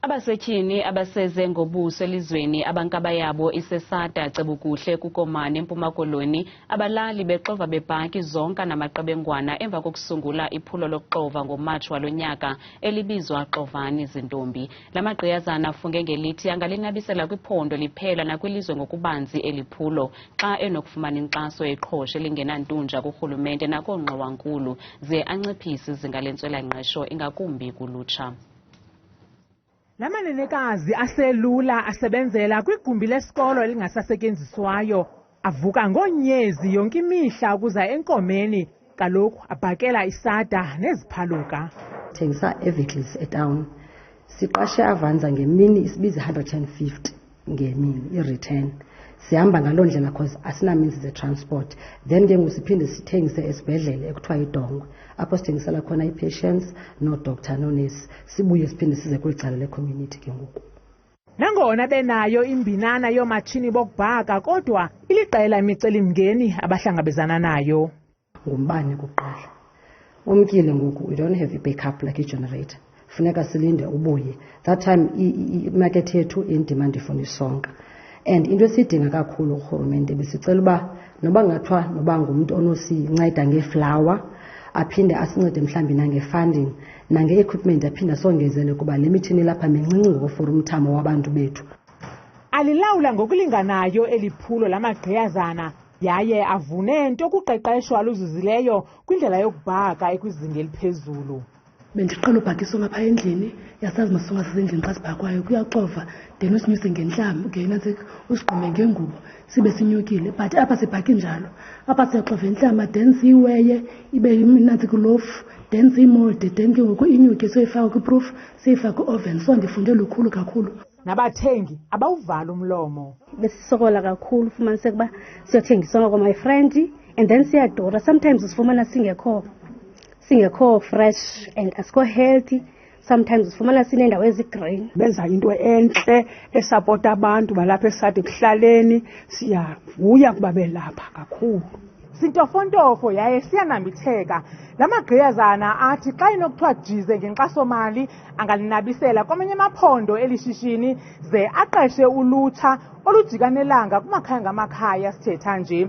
Abasetyhini abaseze ngobuso elizweni abankaba yabo ise-Sada, cebu, kuhle, kuKomani, eMpuma, Koloni, abalali bexova, bebhaka, izonka, namaqebengwana emva kokusungula iphulo lokuxova ngoMarch walonyaka elibizwa Xovani Zintombi. Lamagqiyazana afunge ngelithi angalinabisela kwiphondo liphela nakwilizwe ngokubanzi eliphulo xa enokufumana inkxaso eqhoshe elingenantunja kurhulumente nakoongxowa-nkulu ze anciphise izinga lentswela-ngqesho ingakumbi kulutsha. La manenekazi aselula asebenzela kwigumbi lesikolo elingasasetyenziswayo, avuka ngonyezi yonke imihla ukuza enkomeni, kaloku abhakela ise-Sada neziphaluka. Thengisa eveklis etown. Siqashe avanza ngemini isibiza 150 ngemini i-return. Sihamba ngaloo ndlela because asinameans ze-transport. Then ke ngoku sithengise esibhedlele ekuthiwa idongwe, apho sithengisela khona ii-patients, no-doctor, no-nurse. Sibuye siphinde size kwicala le-community ke ngoku. Nangona benayo imbinana yoomatshini bokubhaka, kodwa iliqela imicelimngeni abahlangabezana nayo. Ngumbane kuqala. Umkile ngoku, we don't have a backup like i-generator. Funeka silinde ubuye. That time imarket yethu in-demand ifuna isonka. And into esiyidinga kakhulu urhulumente besicela uba noba ngathiwa noba ngumntu onosinceda ngeflawa, aphinde asincede mhlawumbi nange-funding, nange-equipment aphinde asongezele kuba le mithini lapha mincinci ngokufora umthamo wabantu bethu. Alilawula ngokulinganayo eliphulo lamagqiyazana yaye avune nto kuqeqesho aluzuzileyo kwindlela yokubhaka ekwizinga eliphezulu. Bendiqala ubhaka isonka phaa endlini, yasazi masonka sisendlini xa sibhakwayo, kuyaxova, then usinyuse ngentlambo, ngenantsika usigqume ngengubo, sibe sinyukile. But apha sibhaki njalo, apha siyaxova intlama, then siyiweye, ibe inantsika ulofu, then siyimolde, then ke ngoku inyuke soyifaka kwiproof, siyifaka kwi-oven. So ndifunde lukhulu kakhulu. Nabathengi abawuvala umlomo. Besisokola kakhulu ufumaniseka uba siyothenga isonka kwa my friend, and then siyadura. Sometimes usifumana singekho fresh and asikho healthy. Sometimes usifumana sinendawo ezigreen. Benza into entle esapota abantu balapha eSada ekuhlaleni. Siyavuya kuba belapha kakhulu. Sintofontofo yaye siyanambitheka. Lamagqiyazana athi xa inokuthiwa jize ngenkxasomali angalinabisela kwamanye amaphondo elishishini ze aqeshe ulutsha olujikanelanga kumakhaya ngamakhaya. Sithetha nje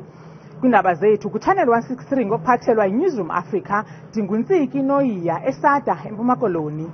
kwiindaba zethu kuChannel 163 ngokuphathelwa yiNewsroom Africa. Ndinguntsiki Noyiya, eSada, eMpuma Koloni.